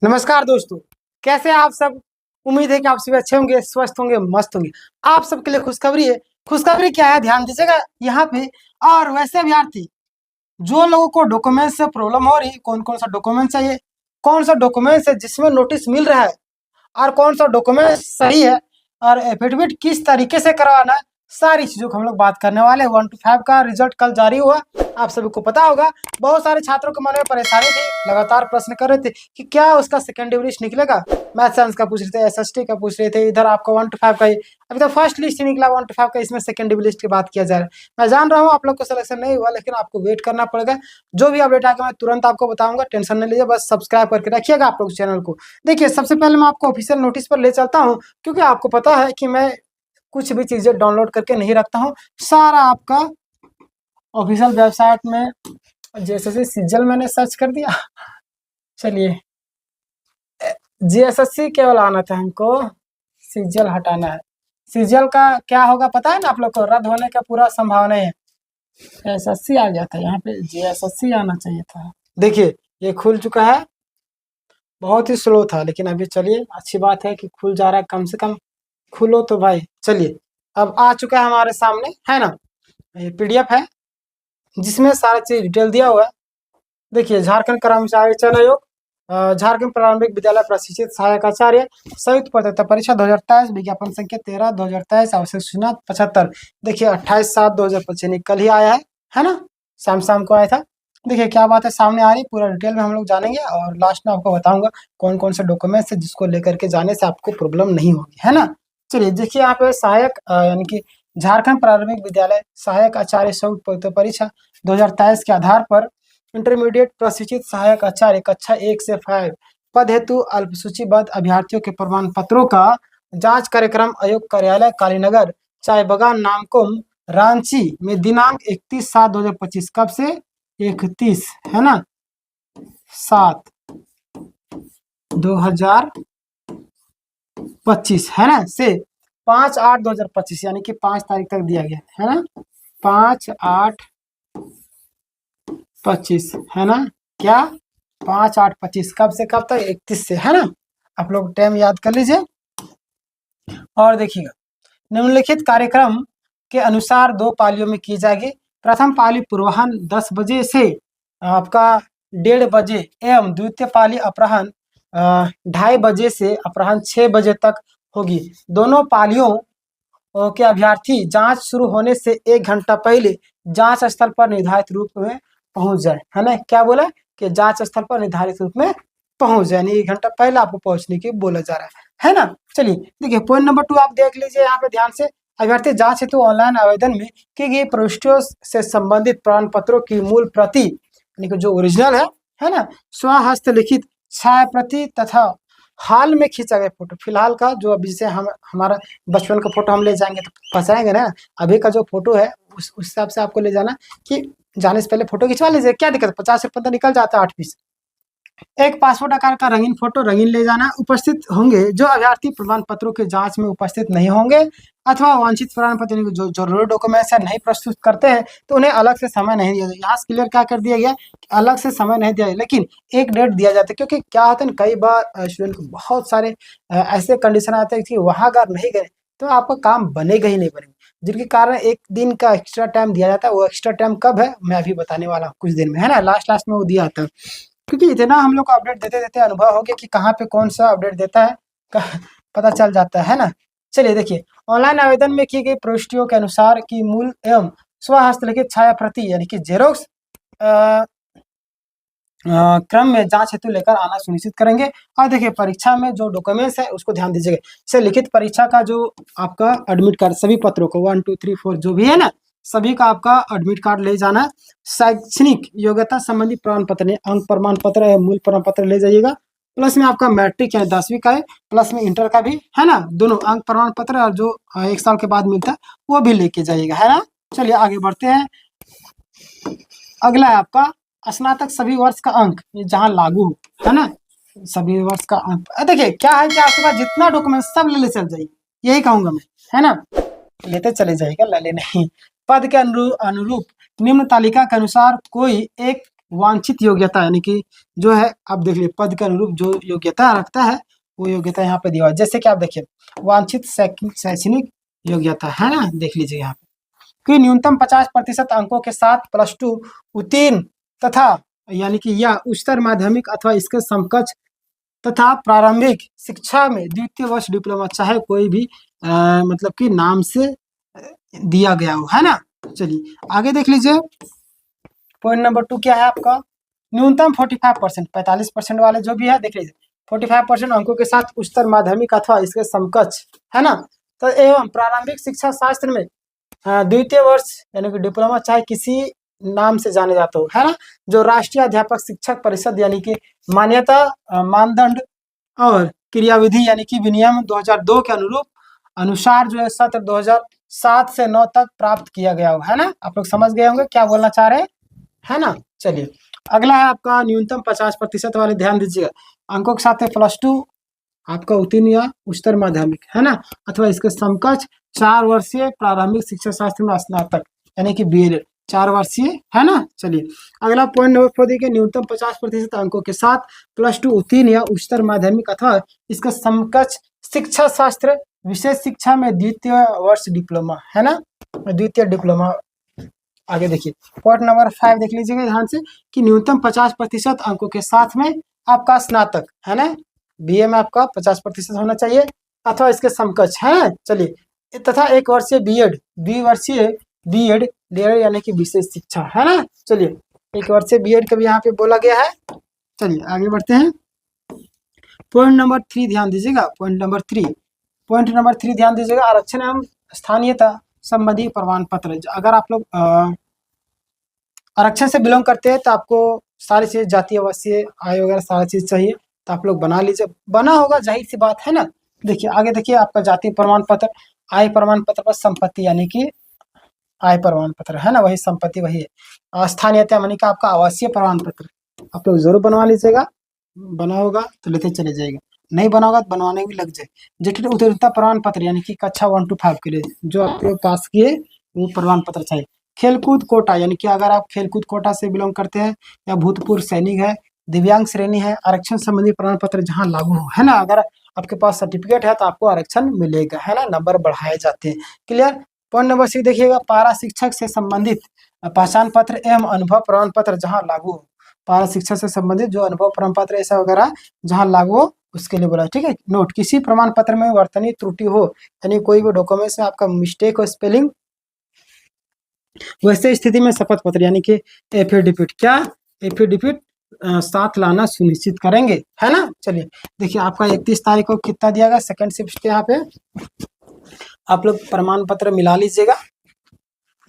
नमस्कार दोस्तों, कैसे हैं आप सब। उम्मीद है कि आप सभी अच्छे होंगे, स्वस्थ होंगे, मस्त होंगे। आप सबके लिए खुशखबरी है। खुशखबरी क्या है, ध्यान दीजिएगा यहाँ पे। और वैसे अभ्यर्थी जो लोगों को डॉक्यूमेंट से प्रॉब्लम हो रही, कौन कौन सा डॉक्यूमेंट चाहिए, कौन सा डॉक्यूमेंट है जिसमें नोटिस मिल रहा है, और कौन सा डॉक्यूमेंट सही है, और एफिडेविट किस तरीके से करवाना है, सारी चीजों को हम लोग बात करने वाले हैं। 1 to 5 का रिजल्ट कल जारी हुआ, आप सभी को पता होगा। बहुत सारे छात्रों के मन में परेशानी थी, लगातार प्रश्न कर रहे थे कि क्या उसका सेकेंडरी लिस्ट निकलेगा। मैथ साइंस का पूछ रहे थे, एसएसटी का पूछ रहे थे, इधर आपका 1 to 5 का ही अभी तो फर्स्ट लिस्ट ही निकला 1 to 5 का, इसमें सेकेंडरी लिस्ट की बात किया जा रहा है। मैं जान रहा हूँ आप लोग को सिलेक्शन नहीं हुआ, लेकिन आपको वेट करना पड़ेगा। जो भी अपडेट आएगा मैं तुरंत आपको बताऊंगा, टेंशन नहीं लीजिए, बस सब्सक्राइब करके रखिएगा आप लोग चैनल को। देखिए, सबसे पहले मैं आपको ऑफिशियल नोटिस पर ले चलता हूँ, क्योंकि आपको पता है कि मैं कुछ भी चीजें डाउनलोड करके नहीं रखता हूँ। सारा आपका ऑफिशियल वेबसाइट में, जैसे सीजल मैंने सर्च कर दिया। चलिए, जीएसएससी केवल आना था हमको, सीजल हटाना है। सीजल का क्या होगा पता है ना आप लोग को, रद्द होने का पूरा संभावना है। एसएससी आ गया था, यहाँ पे जीएसएससी आना चाहिए था। देखिए, ये खुल चुका है। बहुत ही स्लो था, लेकिन अभी चलिए, अच्छी बात है कि खुल जा रहा है, कम से कम खुलो तो भाई। चलिए, अब आ चुका है हमारे सामने, है ना। ये पीडीएफ है जिसमें सारा चीज डिटेल दिया हुआ है। देखिए, झारखंड कर्मचारी चयन आयोग, झारखंड प्रारंभिक विद्यालय प्रशिक्षित सहायक आचार्य, संयुक्त पात्रता परीक्षा 2023, विज्ञापन संख्या 13 2023, आवश्यक सूचना 75। देखिए, 28/7/2025 कल ही आया है ना, शाम को आया था। देखिए क्या बात है सामने आ रही, पूरा डिटेल में हम लोग जानेंगे, और लास्ट में आपको बताऊंगा कौन कौन से डॉक्यूमेंट्स है जिसको लेकर के जाने से आपको प्रॉब्लम नहीं होगी, है ना। चलिए देखिए, यहाँ पे सहायक यानी कि झारखंड प्रारंभिक विद्यालय सहायक आचार्य संयुक्त पात्रता परीक्षा 2023 के आधार पर इंटरमीडिएट प्रशिक्षित सहायक आचार्य कक्षा 1 से 5 पद हेतु अल्पसूचीबद्ध अभ्यर्थियों के प्रमाण पत्रों का जांच कार्यक्रम आयोग कार्यालय कालीनगर चाय बगान नामकुम रांची में दिनांक 31/7/2025 कब से 31 है ना 7/2025 है ना से 5/8/2025 यानी कि 5 तारीख तक दिया गया है ना। 5/8/25 है ना, क्या 5/8/25 कब से कब तक 31 से, है ना। आप लोग टाइम याद कर लीजिए। और देखिएगा, निम्नलिखित कार्यक्रम के अनुसार 2 पालियों में की जाएगी। प्रथम पाली पूर्वाह्न 10 बजे से आपका 1:30 बजे एवं द्वितीय पाली अपराह्न 2:30 बजे से अपराह्न 6 बजे तक होगी। दोनों पालियों के अभ्यर्थी जांच शुरू होने से 1 घंटा पहले जांच स्थल पर निर्धारित रूप में पहुंच जाए, है ना। क्या बोला कि जांच स्थल पर निर्धारित रूप में पहुंच जाए, यानी 1 घंटा पहले आपको पहुंचने की बोला जा रहा है ना। चलिए देखिए, पॉइंट नंबर 2 आप देख लीजिए यहाँ पे ध्यान से। अभ्यर्थी जांच हेतु ऑनलाइन आवेदन में की गई प्रविष्टियों से संबंधित प्रमाण पत्रों की मूल प्रति यानी कि जो ओरिजिनल है ना, स्वहस्त लिखित छाया प्रति तथा हाल में खींचा गया फोटो, फिलहाल का जो अभी से हम हमारा बचपन का फोटो हम ले जाएंगे तो फंसाएंगे ना। अभी का जो फोटो है उस हिसाब से आपको ले जाना कि जाने से पहले फोटो खिंचवा लीजिए, क्या दिक्कत, 50 रुपये तो निकल जाता है 8 पीस। एक पासपोर्ट आकार का रंगीन फोटो रंगीन ले जाना। उपस्थित होंगे जो अभ्यर्थी प्रमाण पत्रों की जांच में उपस्थित नहीं होंगे अथवा वांछित प्रमाण पत्र जो जरूरी डॉक्यूमेंट्स है नहीं प्रस्तुत करते हैं तो उन्हें अलग से समय नहीं दिया जाएगा। यहाँ क्लियर क्या कर दिया गया, अलग से समय नहीं दिया, लेकिन एक डेट दिया जाता है। क्योंकि क्या होता है, कई बार स्टूडेंट को बहुत सारे ऐसे कंडीशन आते हैं कि वहाँ अगर नहीं गए तो आपका काम बनेगा ही नहीं बनेगा, जिनके कारण एक दिन का एक्स्ट्रा टाइम दिया जाता है। वो एक्स्ट्रा टाइम कब है मैं अभी बताने वाला हूँ कुछ दिन में, है ना, लास्ट में वो दिया आता है। क्योंकि इतना हम लोग को अपडेट देते देते अनुभव हो गया कि कहाँ पे कौन सा अपडेट देता है, पता चल जाता है ना। चलिए देखिए, ऑनलाइन आवेदन में की गई प्रविष्टियों के अनुसार की मूल एवं स्वहस्तलिखित छाया प्रति यानी कि जेरोक्स क्रम में जांच हेतु लेकर आना सुनिश्चित करेंगे। और देखिए, परीक्षा में जो डॉक्यूमेंट्स है उसको ध्यान दीजिएगा। से लिखित परीक्षा का जो आपका एडमिट कार्ड, सभी पत्रों को 1 2 3 4 जो भी है ना, सभी का आपका एडमिट कार्ड ले जाना। शैक्षणिक योग्यता संबंधी प्रमाण पत्र, अंक प्रमाण पत्र है, मूल प्रमाण पत्र ले जाइएगा। प्लस में आपका मैट्रिक है 10वीं का है, प्लस में इंटर का भी है ना, दोनों अंक प्रमाण पत्र और जो 1 साल के बाद मिलता है वो भी लेके जाइएगा, है ना। चलिए आगे बढ़ते हैं। अगला है आपका स्नातक सभी वर्ष का अंक, ये जहाँ लागू हो, है ना, सभी वर्ष का अंक। देखिए क्या है कि आपके पास जितना डॉक्यूमेंट सब ले चल जाइए, यही कहूंगा मैं, है ना, लेते चले जाइएगा, ले नहीं। पद के अनुरूप निम्न तालिका के अनुसार कोई एक वांछित योग्यता यानी कि जो है आप देख लीजिए पद के अनुरूप जो योग्यता रखता है वो योग्यता यहाँ पे दिया हुआ है। जैसे कि आप देखिए वांछित शैक्षणिक योग्यता है ना, देख लीजिए यहाँ पे कि न्यूनतम 50% अंकों के साथ +2 उत्तीर्ण तथा यानी कि या उच्चतर माध्यमिक अथवा इसके समकक्ष तथा प्रारंभिक शिक्षा में द्वितीय वर्ष डिप्लोमा, चाहे कोई भी मतलब कि नाम से दिया गया हो, है ना। चलिए आगे देख लीजिए। पॉइंट नंबर 2 क्या है आपका, न्यूनतम 45% 45% वाले जो भी है देख लीजिए 45% अंकों के साथ उच्चतर माध्यमिक अथवा इसके समकक्ष, है ना। तो एवं प्रारंभिक शिक्षा शास्त्र में द्वितीय वर्ष यानी कि डिप्लोमा, चाहे किसी नाम से जाने जाते हो, है ना, जो राष्ट्रीय अध्यापक शिक्षक परिषद यानी कि मान्यता मानदंड और क्रियाविधि यानी कि विनियम 2002 के अनुसार जो है सत्र 2007 से 9 तक प्राप्त किया गया हो, है ना। आप लोग समझ गए होंगे क्या बोलना चाह रहे हैं, है ना। चलिए अगला है आपका न्यूनतम 50% वाले, ध्यान दीजिएगा अंकों के साथ है +2 आपका उत्तीर्ण या उच्चतर माध्यमिक, है ना, अथवा इसके समकक्ष 4 वर्षीय प्रारंभिक शिक्षा शास्त्र में स्नातक यानी कि BEd 4 वर्षीय, है ना। चलिए अगला पॉइंट नंबर 4 देखिए, न्यूनतम 50% अंकों के साथ +2 उत्तीर्ण या उच्चतर माध्यमिक अथवा इसका समकक्ष शिक्षा शास्त्र विशेष शिक्षा में द्वितीय वर्ष डिप्लोमा, है ना, द्वितीय डिप्लोमा। आगे देखिए पॉइंट नंबर 5 देख लीजिएगा ध्यान से कि न्यूनतम 50% अंकों के साथ में आपका स्नातक, है ना, BA में आपका 50% होना चाहिए अथवा इसके समकक्ष, है। चलिए तथा 1 वर्षीय BEd द्विवर्षीय BEd यानी कि विशेष शिक्षा, है ना। चलिए 1 वर्षीय BEd का भी यहाँ पे बोला गया है। चलिए आगे बढ़ते हैं। पॉइंट नंबर 3 ध्यान दीजिएगा, पॉइंट नंबर 3 ध्यान दीजिएगा, आरक्षण एवं स्थानीयता संबंधी प्रमाण पत्र। अगर आप लोग आरक्षण से बिलोंग करते हैं तो आपको सारी चीज जाति आवासीय आय वगैरह सारी चीज चाहिए, तो आप लोग बना लीजिए, बना होगा जाहिर सी बात है ना। देखिए आगे देखिए आपका जाति प्रमाण पत्र, आय प्रमाण पत्र पर संपत्ति यानी कि आय प्रमाण पत्र, है ना, वही संपत्ति वही है। स्थानीयता यानी कि आपका आवासीय प्रमाण पत्र आप लोग जरूर बनवा लीजिएगा, बना होगा तो लेते चले जाएगा, नहीं बना होगा तो बनवाने भी लग जाए। जटिल उत्तीर्णता प्रमाण पत्र यानी कि कक्षा 1 to 5 के लिए जो आप लोग पास किए वो प्रमाण पत्र चाहिए। खेलकूद कोटा यानी कि अगर आप खेलकूद कोटा से बिलोंग करते हैं या भूतपूर्व सैनिक है, दिव्यांग श्रेणी है, आरक्षण संबंधी प्रमाण पत्र जहाँ लागू हो, है ना, अगर आपके पास सर्टिफिकेट है तो आपको आरक्षण मिलेगा, है ना, नंबर बढ़ाए जाते हैं। क्लियर। पॉइंट नंबर 6 देखिएगा, पारा शिक्षक से संबंधित पहचान पत्र एवं अनुभव प्रमाण पत्र जहाँ लागू हो, पारा शिक्षा से संबंधित जो अनुभव प्रमाण पत्र ऐसा वगैरह जहाँ लागू हो उसके लिए बोला, ठीक है। नोट, किसी प्रमाण पत्र में वर्तनी त्रुटि हो यानी कोई भी डॉक्यूमेंट्स में आपका मिस्टेक हो स्पेलिंग, वैसे स्थिति में शपथ पत्र यानी कि एफिडेविट, क्या एफिडेविट साथ लाना सुनिश्चित करेंगे, है ना। चलिए देखिए आपका 31 तारीख को कितना दिया गया, सेकंड शिफ्ट यहाँ पे आप लोग प्रमाण पत्र मिला लीजिएगा,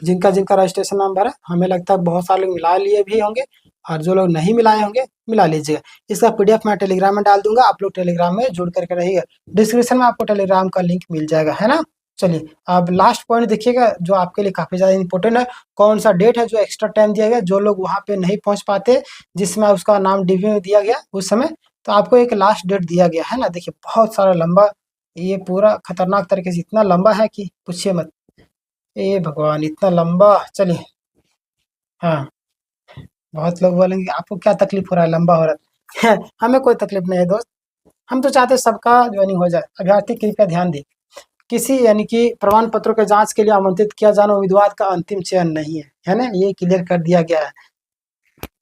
जिनका जिनका रजिस्ट्रेशन नंबर है, हमें लगता है बहुत सारे लोग मिला लिए भी होंगे और जो लोग नहीं मिलाए होंगे मिला लीजिएगा। इसका PDF मैं टेलीग्राम में डाल दूंगा, आप लोग टेलीग्राम में जुड़ करके रहिएगा, डिस्क्रिप्शन में आपको टेलीग्राम का लिंक मिल जाएगा, है ना। चलिए अब लास्ट पॉइंट देखिएगा जो आपके लिए काफी ज्यादा इंपॉर्टेंट है, कौन सा डेट है जो एक्स्ट्रा टाइम दिया गया, जो लोग वहां पे नहीं पहुंच पाते जिसमें उसका नाम DV में दिया गया उस समय, तो आपको एक लास्ट डेट दिया गया है ना। देखिए बहुत सारा लंबा, ये पूरा खतरनाक तरीके से इतना लंबा है कि पूछिए मत, ए भगवान इतना लंबा। चलिए हाँ, बहुत लोग बोलेंगे आपको क्या तकलीफ हो रहा है, लंबा हो रहा है हमें कोई तकलीफ नहीं है दोस्त, हम तो चाहते हैं सबका ज्वाइनिंग हो जाए। अभ्यर्थी कृपया ध्यान दें, किसी यानी कि प्रमाण पत्रों के जांच के लिए आमंत्रित किया जाना उम्मीदवार का अंतिम चयन नहीं है, है ना, ये क्लियर कर दिया गया है।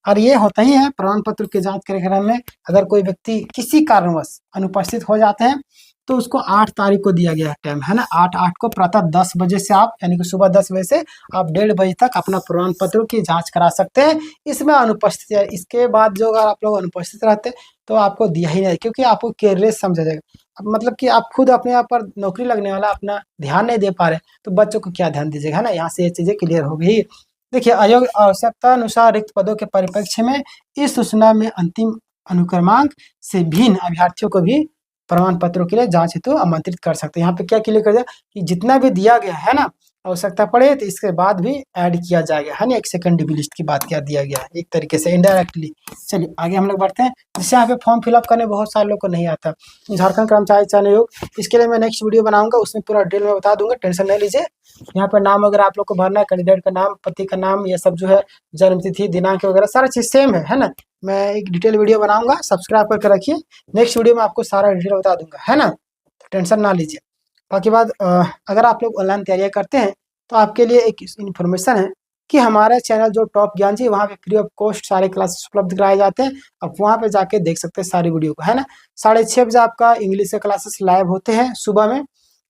और ये होता ही है प्रमाण पत्र के जांच कार्यक्रम में, अगर कोई व्यक्ति किसी कारणवश अनुपस्थित हो जाते हैं तो उसको 8 तारीख को दिया गया है टाइम, है ना, 8/8 को प्रातः 10 बजे से आप यानी कि सुबह 10 बजे से आप 1:30 बजे तक अपना प्रमाण पत्रों की जांच करा सकते हैं। इसमें अनुपस्थित है, इसके बाद जो अगर आप लोग अनुपस्थित रहते तो आपको दिया ही नहीं, क्योंकि आपको केयरलेस समझा जाएगा। अब मतलब कि आप खुद अपने आप पर नौकरी लगने वाला अपना ध्यान नहीं दे पा रहे तो बच्चों को क्या ध्यान दीजिएगा, है ना। यहाँ से ये चीजें क्लियर हो गई। देखिए आयोग आवश्यकता अनुसार रिक्त पदों के परिप्रेक्ष्य में इस सूचना में अंतिम अनुक्रमांक से भिन्न अभ्यर्थियों को भी प्रमाण पत्रों के लिए जांच हेतु आमंत्रित कर सकते हैं। यहाँ पे क्या क्लियर कर दिया कि जितना भी दिया गया है ना आवश्यकता पड़े तो इसके बाद भी ऐड किया जाएगा, है ना। एक सेकेंडरी लिस्ट की बात क्या दिया गया है एक तरीके से इनडायरेक्टली। चलिए आगे हम लोग बढ़ते हैं। जैसे यहाँ पे फॉर्म फिलअप करने बहुत सारे लोग को नहीं आता, झारखंड कर्मचारी चयन आयोग, इसके लिए मैं नेक्स्ट वीडियो बनाऊंगा, उसमें पूरा डिटेल में बता दूंगा, टेंशन नहीं लीजिए। यहाँ पर नाम वगैरह आप लोग को भरना है, कैंडिडेट का नाम, पति का नाम, ये सब जो है, जन्म तिथि, दिनांक वगैरह सारा चीज़ सेम है ना। मैं एक डिटेल वीडियो बनाऊंगा, सब्सक्राइब करके रखिए, नेक्स्ट वीडियो में आपको सारा डिटेल बता दूंगा, है ना। टेंशन ना लीजिए। बाकी बात, अगर आप लोग ऑनलाइन तैयारियाँ करते हैं तो आपके लिए एक इन्फॉर्मेशन है कि हमारा चैनल जो टॉप ज्ञान जी, वहाँ पे फ्री ऑफ कॉस्ट सारे क्लासेस उपलब्ध कराए जाते हैं। आप वहाँ पे जाके देख सकते हैं सारी वीडियो को, है ना। 6:30 बजे आपका इंग्लिश के क्लासेस लाइव होते हैं सुबह में।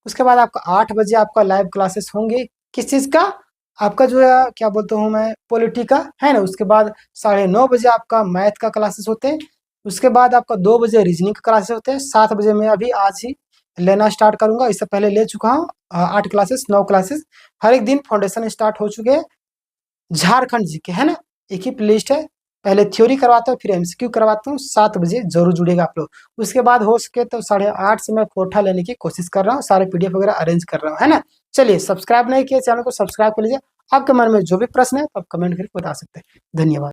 उसके बाद आपका 8 बजे आपका लाइव क्लासेस होंगे, किस चीज़ का, आपका जो है क्या बोलता हूँ मैं, पॉलिटी का, है ना। उसके बाद 9:30 बजे आपका मैथ का क्लासेस होते हैं। उसके बाद आपका 2 बजे रीजनिंग का क्लासेस होते हैं। 7 बजे मैं अभी आज ही लेना स्टार्ट करूंगा, इससे पहले ले चुका हूँ 8 क्लासेस 9 क्लासेस। हर एक दिन फाउंडेशन स्टार्ट हो चुके हैं, झारखंड जी के, है ना। एक ही प्लेलिस्ट है, पहले थ्योरी करवाता हूँ फिर एमसीक्यू करवाता हूँ। 7 बजे जरूर जुड़ेगा आप लोग। उसके बाद हो सके तो 8:30 से मैं कोठा लेने की कोशिश कर रहा हूँ, सारे पीडीएफ वगैरह अरेंज कर रहा हूँ, है ना। चलिए, सब्सक्राइब नहीं किया चैनल को सब्सक्राइब कर लीजिए। आपके मन में जो भी प्रश्न है तो आप कमेंट करके बता सकते हैं। धन्यवाद।